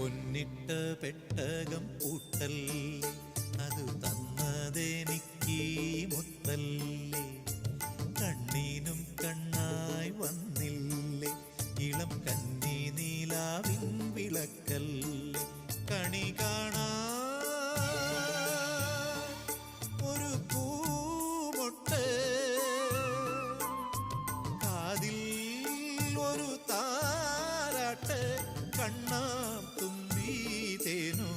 പൊന്നിട്ട പെട്ടകം പൂട്ടല്ലേ, അത് തന്നതെനിക്ക് മുത്തല്ലേ. കണ്ണീനും കണ്ണായി വന്നില്ലേ, ഇളം കന്നി നീലാവിൻ വിളക്കല്ലേ. കണി കാണാ ഒരു പൂമൊട്ട്, കാതിൽ ഒരു താരാട്ട്, കണ്ണാം തുമ്പി തേനോ